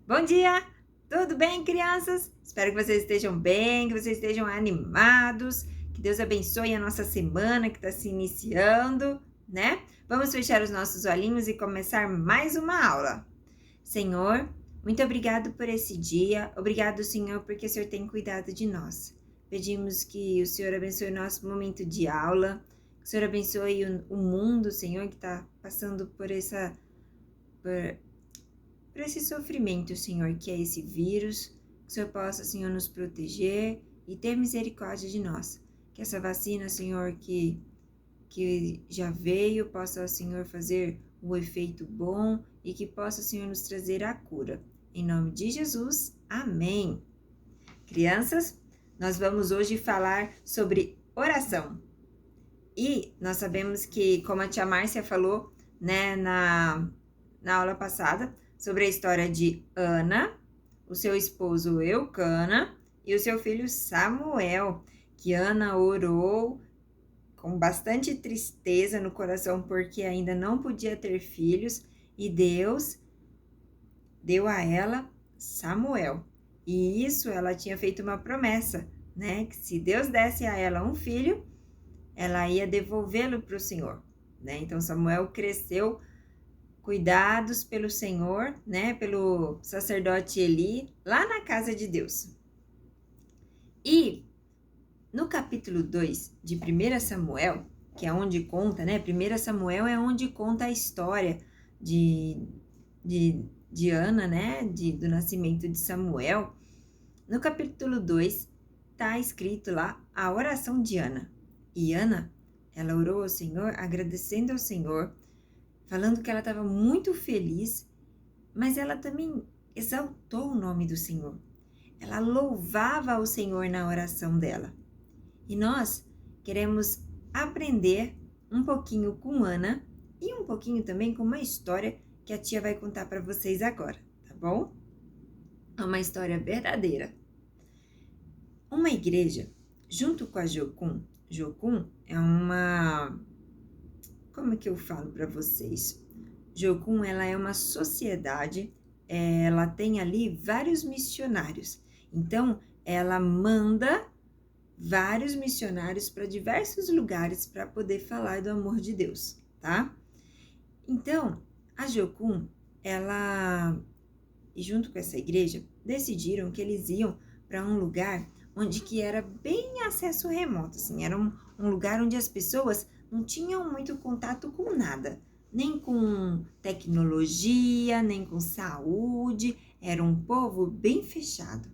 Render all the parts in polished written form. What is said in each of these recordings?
Bom dia! Tudo bem, crianças? Espero que vocês estejam bem, que vocês estejam animados, que Deus abençoe a nossa semana que está se iniciando, né? Vamos fechar os nossos olhinhos e começar mais uma aula. Senhor, muito obrigado por esse dia. Obrigado, Senhor, porque o Senhor tem cuidado de nós. Pedimos que o Senhor abençoe o nosso momento de aula, que o Senhor abençoe o mundo, Senhor, que está passando por esse sofrimento, Senhor, que é esse vírus, que o Senhor possa, Senhor, nos proteger e ter misericórdia de nós. Que essa vacina, Senhor, que já veio, possa, Senhor, fazer o efeito bom e que possa, Senhor, nos trazer a cura. Em nome de Jesus, amém. Crianças, nós vamos hoje falar sobre oração. E nós sabemos que, como a tia Márcia falou, né, na aula passada, sobre a história de Ana, o seu esposo Eucana e o seu filho Samuel, que Ana orou com bastante tristeza no coração porque ainda não podia ter filhos e Deus deu a ela Samuel. E isso ela tinha feito uma promessa, né, que se Deus desse a ela um filho, ela ia devolvê-lo para o Senhor, né? Então Samuel cresceu cuidados pelo Senhor, né, pelo sacerdote Eli, lá na casa de Deus. E no capítulo 2 de 1 Samuel, que é onde conta, né, 1 Samuel é onde conta a história de Ana, né, do nascimento de Samuel. No capítulo 2 está escrito lá a oração de Ana. E Ana, ela orou ao Senhor, agradecendo ao Senhor, falando que ela estava muito feliz, mas ela também exaltou o nome do Senhor. Ela louvava o Senhor na oração dela. E nós queremos aprender um pouquinho com Ana e um pouquinho também com uma história que a tia vai contar para vocês agora, tá bom? É uma história verdadeira. Uma igreja, junto com a Jocum é uma... Como é que eu falo para vocês? Jocum, ela é uma sociedade, ela tem ali vários missionários. Então, ela manda vários missionários para diversos lugares para poder falar do amor de Deus, tá? Então, a Jocum, ela, junto com essa igreja, decidiram que eles iam para um lugar onde que era bem acesso remoto, assim, era um lugar onde as pessoas não tinham muito contato com nada, nem com tecnologia, nem com saúde, era um povo bem fechado.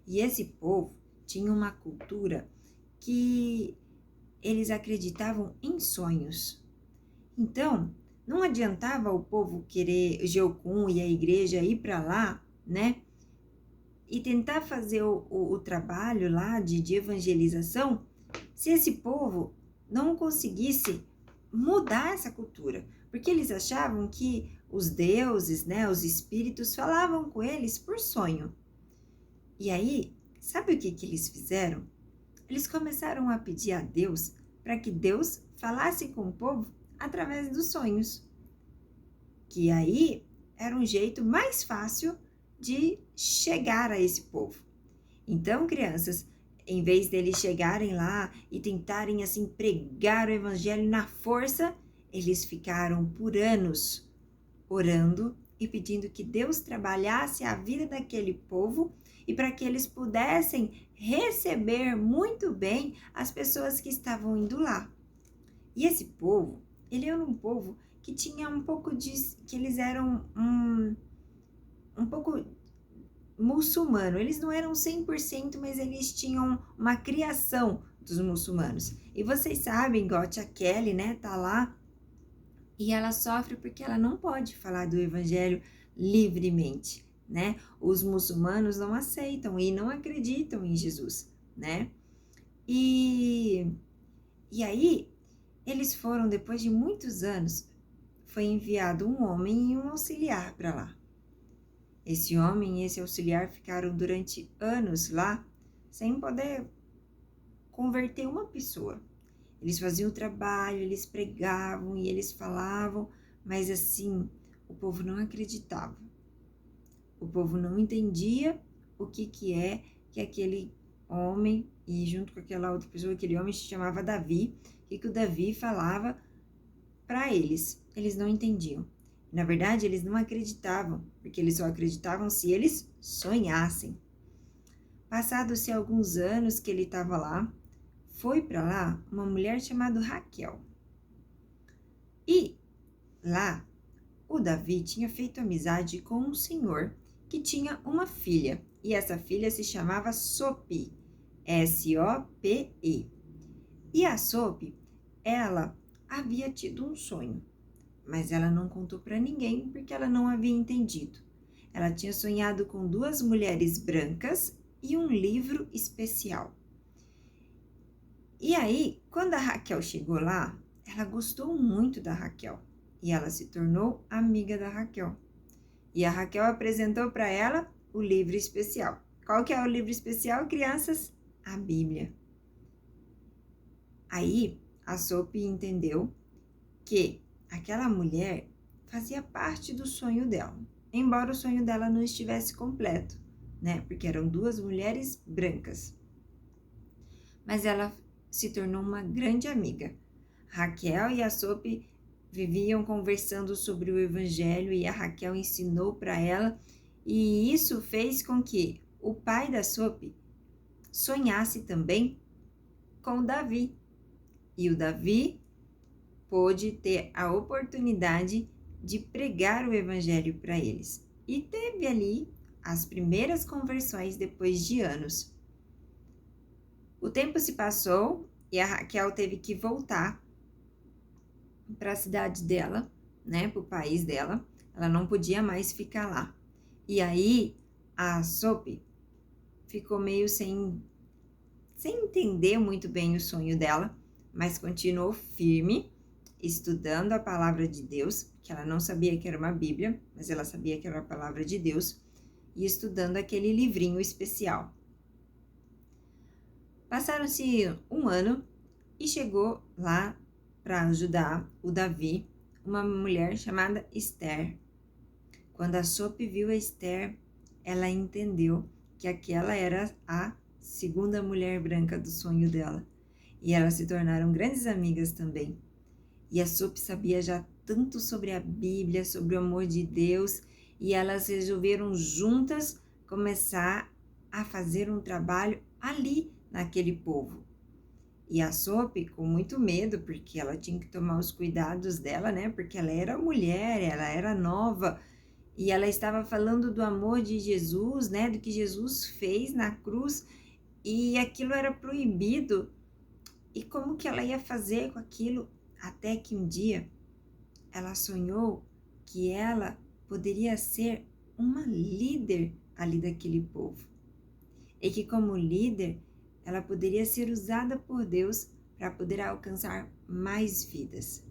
E esse povo tinha uma cultura que eles acreditavam em sonhos. Então, não adiantava o povo querer, Jocum e a igreja ir para lá, né? E tentar fazer o trabalho lá de evangelização, se esse povo não conseguisse mudar essa cultura, porque eles achavam que os deuses, né, os espíritos falavam com eles por sonho. E aí, sabe o que eles fizeram? Eles começaram a pedir a Deus para que Deus falasse com o povo através dos sonhos, que aí era um jeito mais fácil de chegar a esse povo. Então, crianças, em vez deles chegarem lá e tentarem assim pregar o evangelho na força, eles ficaram por anos orando e pedindo que Deus trabalhasse a vida daquele povo e para que eles pudessem receber muito bem as pessoas que estavam indo lá. E esse povo, ele era um povo que tinha um pouco de... que eles eram um pouco muçulmano. Eles não eram 100%, mas eles tinham uma criação dos muçulmanos. E vocês sabem, igual a tia Kelly, né, tá lá, e ela sofre porque ela não pode falar do evangelho livremente, né? Os muçulmanos não aceitam e não acreditam em Jesus, né? E aí, eles foram, depois de muitos anos, foi enviado um homem e um auxiliar para lá. Esse homem e esse auxiliar ficaram durante anos lá, sem poder converter uma pessoa. Eles faziam o trabalho, eles pregavam e eles falavam, mas assim, o povo não acreditava. O povo não entendia o que é que aquele homem, e junto com aquela outra pessoa, aquele homem se chamava Davi, o que o Davi falava para eles. Eles não entendiam. Na verdade, eles não acreditavam, porque eles só acreditavam se eles sonhassem. Passados-se alguns anos que ele estava lá, foi para lá uma mulher chamada Raquel. E lá, o Davi tinha feito amizade com um senhor que tinha uma filha, e essa filha se chamava Sopi, S-O-P-E. E a Sopi, ela havia tido um sonho, mas ela não contou para ninguém porque ela não havia entendido. Ela tinha sonhado com 2 mulheres brancas e um livro especial. E aí, quando a Raquel chegou lá, ela gostou muito da Raquel e ela se tornou amiga da Raquel. E a Raquel apresentou para ela o livro especial. Qual que é o livro especial, crianças? A Bíblia. Aí, a Sophie entendeu que aquela mulher fazia parte do sonho dela, embora o sonho dela não estivesse completo, né? Porque eram 2 mulheres brancas. Mas ela se tornou uma grande amiga. Raquel e a Sophie viviam conversando sobre o Evangelho e a Raquel ensinou para ela, e isso fez com que o pai da Sophie sonhasse também com Davi. E o Davi pôde ter a oportunidade de pregar o Evangelho para eles. E teve ali as primeiras conversões depois de anos. O tempo se passou e a Raquel teve que voltar para a cidade dela, né, para o país dela. Ela não podia mais ficar lá. E aí a Sophie ficou meio sem entender muito bem o sonho dela, mas continuou firme, estudando a palavra de Deus, que ela não sabia que era uma Bíblia, mas ela sabia que era a palavra de Deus, e estudando aquele livrinho especial. Passaram-se um ano e chegou lá para ajudar o Davi uma mulher chamada Esther. Quando a Sophie viu a Esther, ela entendeu que aquela era a segunda mulher branca do sonho dela. E elas se tornaram grandes amigas também. E a Sophie sabia já tanto sobre a Bíblia, sobre o amor de Deus, e elas resolveram juntas começar a fazer um trabalho ali naquele povo. E a Sophie com muito medo, porque ela tinha que tomar os cuidados dela, né? Porque ela era mulher, ela era nova, e ela estava falando do amor de Jesus, né? Do que Jesus fez na cruz, e aquilo era proibido. E como que ela ia fazer com aquilo? Até que um dia ela sonhou que ela poderia ser uma líder ali daquele povo. E que como líder, ela poderia ser usada por Deus para poder alcançar mais vidas.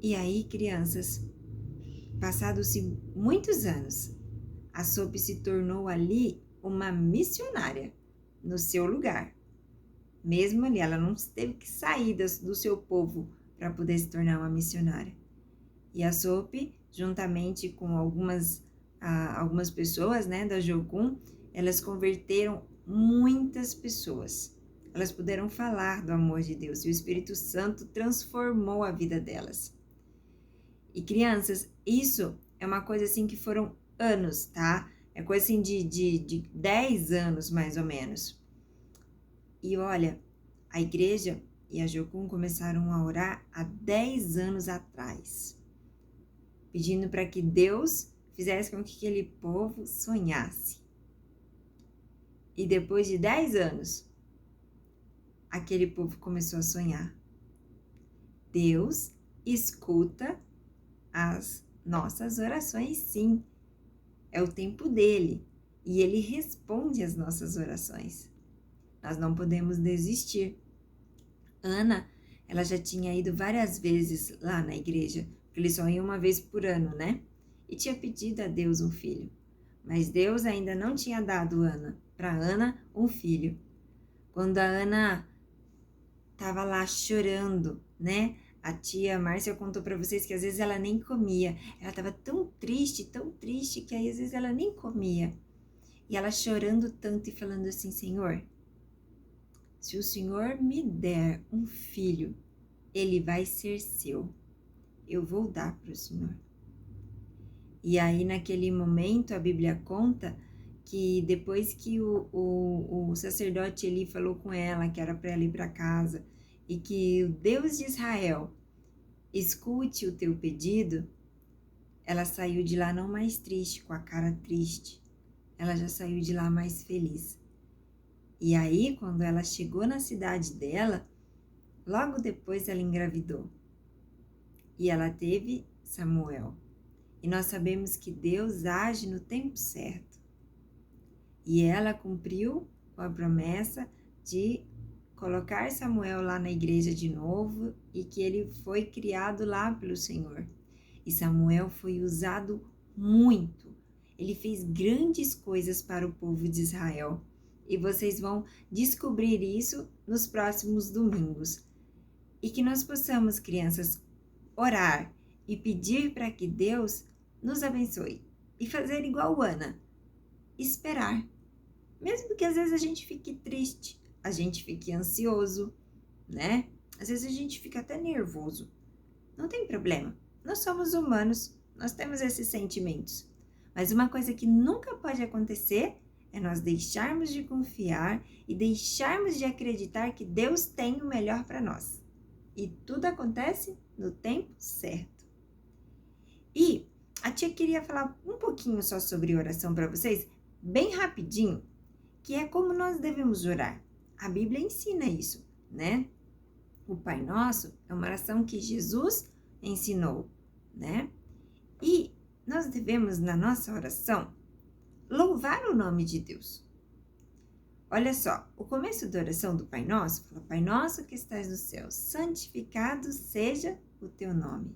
E aí, crianças, passados-se muitos anos, a Sophie se tornou ali uma missionária no seu lugar. Mesmo ali, ela não teve que sair do seu povo para poder se tornar uma missionária. E a Sophie, juntamente com algumas pessoas, né, da Jocum, elas converteram muitas pessoas. Elas puderam falar do amor de Deus e o Espírito Santo transformou a vida delas. E crianças, isso é uma coisa assim que foram anos, tá? É coisa assim de 10 anos mais ou menos. E olha, a igreja e a Jocum começaram a orar há 10 anos atrás, pedindo para que Deus fizesse com que aquele povo sonhasse. E depois de 10 anos, aquele povo começou a sonhar. Deus escuta as nossas orações, sim. É o tempo dele e ele responde às nossas orações. Nós não podemos desistir. Ana, ela já tinha ido várias vezes lá na igreja, porque eles só iam uma vez por ano, né? E tinha pedido a Deus um filho. Mas Deus ainda não tinha dado para Ana um filho. Quando a Ana estava lá chorando, né? A tia Márcia contou para vocês que às vezes ela nem comia. Ela estava tão triste, que aí às vezes ela nem comia. E ela chorando tanto e falando assim: Senhor, se o Senhor me der um filho, ele vai ser seu. Eu vou dar para o Senhor. E aí naquele momento a Bíblia conta que depois que o sacerdote ali falou com ela que era para ela ir para casa e que o Deus de Israel escute o teu pedido, ela saiu de lá não mais triste, com a cara triste, ela já saiu de lá mais feliz. E aí, quando ela chegou na cidade dela, logo depois ela engravidou. E ela teve Samuel. E nós sabemos que Deus age no tempo certo. E ela cumpriu com a promessa de colocar Samuel lá na igreja de novo e que ele foi criado lá pelo Senhor. E Samuel foi usado muito. Ele fez grandes coisas para o povo de Israel. E vocês vão descobrir isso nos próximos domingos. E que nós possamos, crianças, orar e pedir para que Deus nos abençoe. E fazer igual Ana, esperar. Mesmo que às vezes a gente fique triste, a gente fique ansioso, né? Às vezes a gente fica até nervoso. Não tem problema. Nós somos humanos, nós temos esses sentimentos. Mas uma coisa que nunca pode acontecer é nós deixarmos de confiar e deixarmos de acreditar que Deus tem o melhor para nós. E tudo acontece no tempo certo. E a tia queria falar um pouquinho só sobre oração para vocês, bem rapidinho, que é como nós devemos orar. A Bíblia ensina isso, né? O Pai Nosso é uma oração que Jesus ensinou, né? E nós devemos, na nossa oração, louvar o nome de Deus. Olha só, o começo da oração do Pai Nosso fala: Pai Nosso que estás no céu, santificado seja o teu nome.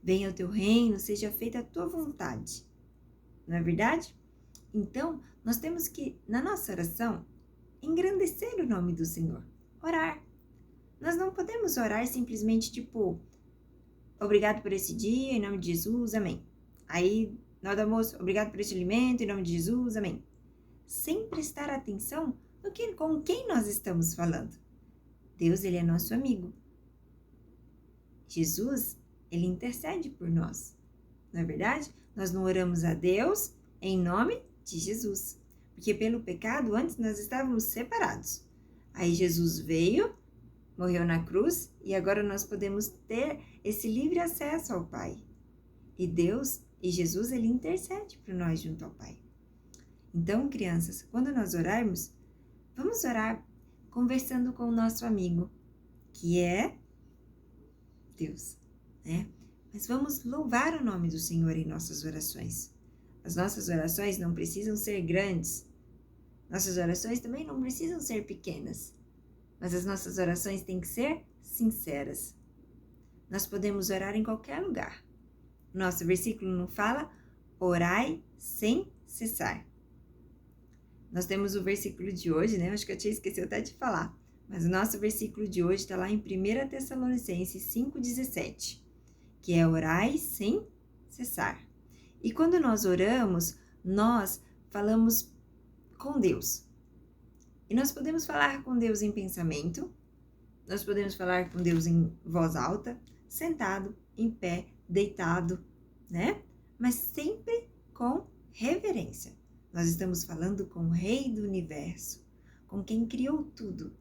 Venha o teu reino, seja feita a tua vontade. Não é verdade? Então, nós temos que, na nossa oração, engrandecer o nome do Senhor. Orar. Nós não podemos orar simplesmente tipo, obrigado por esse dia, em nome de Jesus, amém. Aí, na hora do almoço, obrigado por esse alimento, em nome de Jesus, amém. Sem prestar atenção com quem nós estamos falando. Deus, ele é nosso amigo. Jesus, ele intercede por nós. Não é verdade? Nós não oramos a Deus em nome de Jesus. Porque pelo pecado, antes nós estávamos separados. Aí Jesus veio, morreu na cruz e agora nós podemos ter esse livre acesso ao Pai. E Deus e Jesus, ele intercede por nós junto ao Pai. Então, crianças, quando nós orarmos, vamos orar conversando com o nosso amigo, que é Deus, né? Mas vamos louvar o nome do Senhor em nossas orações. As nossas orações não precisam ser grandes. Nossas orações também não precisam ser pequenas. Mas as nossas orações têm que ser sinceras. Nós podemos orar em qualquer lugar. Nosso versículo não fala: orai sem cessar. Nós temos o versículo de hoje, né? Acho que eu tinha esquecido até de falar. Mas o nosso versículo de hoje está lá em 1 Tessalonicenses 5,17, que é orai sem cessar. E quando nós oramos, nós falamos com Deus. E nós podemos falar com Deus em pensamento, nós podemos falar com Deus em voz alta, sentado, em pé, deitado, né? Mas sempre com reverência. Nós estamos falando com o Rei do Universo, com quem criou tudo.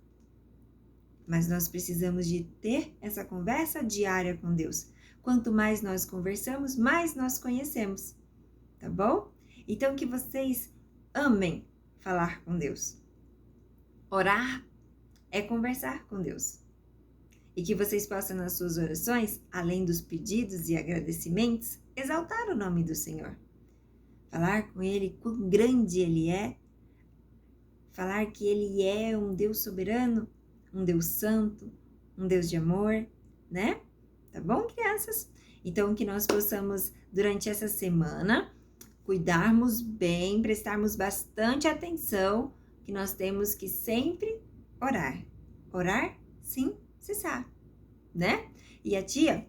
Mas nós precisamos de ter essa conversa diária com Deus. Quanto mais nós conversamos, mais nós conhecemos, tá bom? Então que vocês amem falar com Deus. Orar é conversar com Deus. E que vocês possam, nas suas orações, além dos pedidos e agradecimentos, exaltar o nome do Senhor. Falar com Ele quão grande Ele é. Falar que Ele é um Deus soberano, um Deus santo, um Deus de amor, né? Tá bom, crianças? Então, que nós possamos, durante essa semana, cuidarmos bem, prestarmos bastante atenção, que nós temos que sempre orar. Orar sem cessar, né? E a tia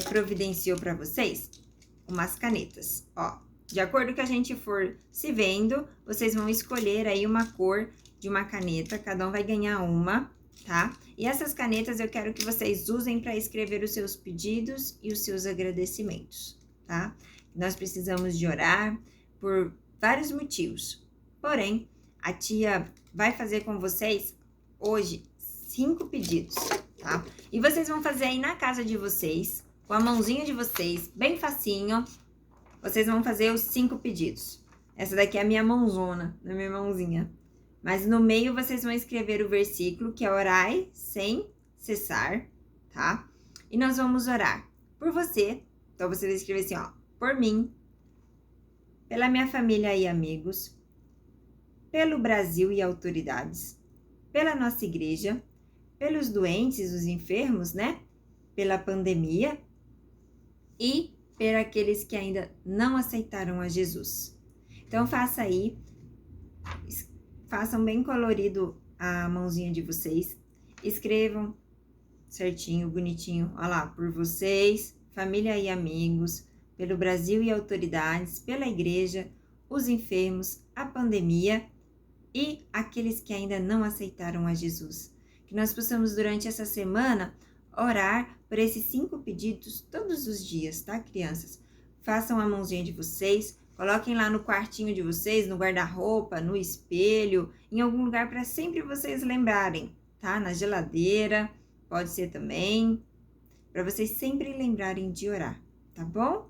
providenciou para vocês umas canetas, ó. De acordo com que a gente for se vendo, vocês vão escolher aí uma cor de uma caneta, cada um vai ganhar uma, tá? E essas canetas eu quero que vocês usem para escrever os seus pedidos e os seus agradecimentos, tá? Nós precisamos de orar por vários motivos. Porém, a tia vai fazer com vocês hoje 5 pedidos, tá? E vocês vão fazer aí na casa de vocês, com a mãozinha de vocês, bem facinho. Vocês vão fazer os 5 pedidos. Essa daqui é a minha mãozona, da minha mãozinha. Mas no meio vocês vão escrever o versículo, que é orai sem cessar, tá? E nós vamos orar por você. Então, você vai escrever assim, ó. Por mim, pela minha família e amigos, pelo Brasil e autoridades, pela nossa igreja, pelos doentes, os enfermos, né? Pela pandemia e por aqueles que ainda não aceitaram a Jesus. Então, faça aí, façam bem colorido a mãozinha de vocês, escrevam certinho, bonitinho, olha lá, por vocês, família e amigos, pelo Brasil e autoridades, pela igreja, os enfermos, a pandemia e aqueles que ainda não aceitaram a Jesus. Que nós possamos, durante essa semana, orar por esses 5 pedidos todos os dias, tá, crianças? Façam a mãozinha de vocês, coloquem lá no quartinho de vocês, no guarda-roupa, no espelho, em algum lugar para sempre vocês lembrarem, tá? Na geladeira, pode ser também, para vocês sempre lembrarem de orar, tá bom?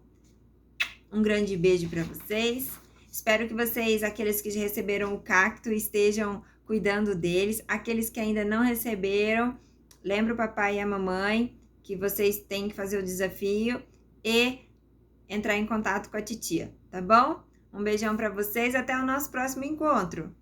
Um grande beijo para vocês. Espero que vocês, aqueles que já receberam o cacto, estejam cuidando deles. Aqueles que ainda não receberam, lembra o papai e a mamãe que vocês têm que fazer o desafio e entrar em contato com a titia, tá bom? Um beijão para vocês, até o nosso próximo encontro!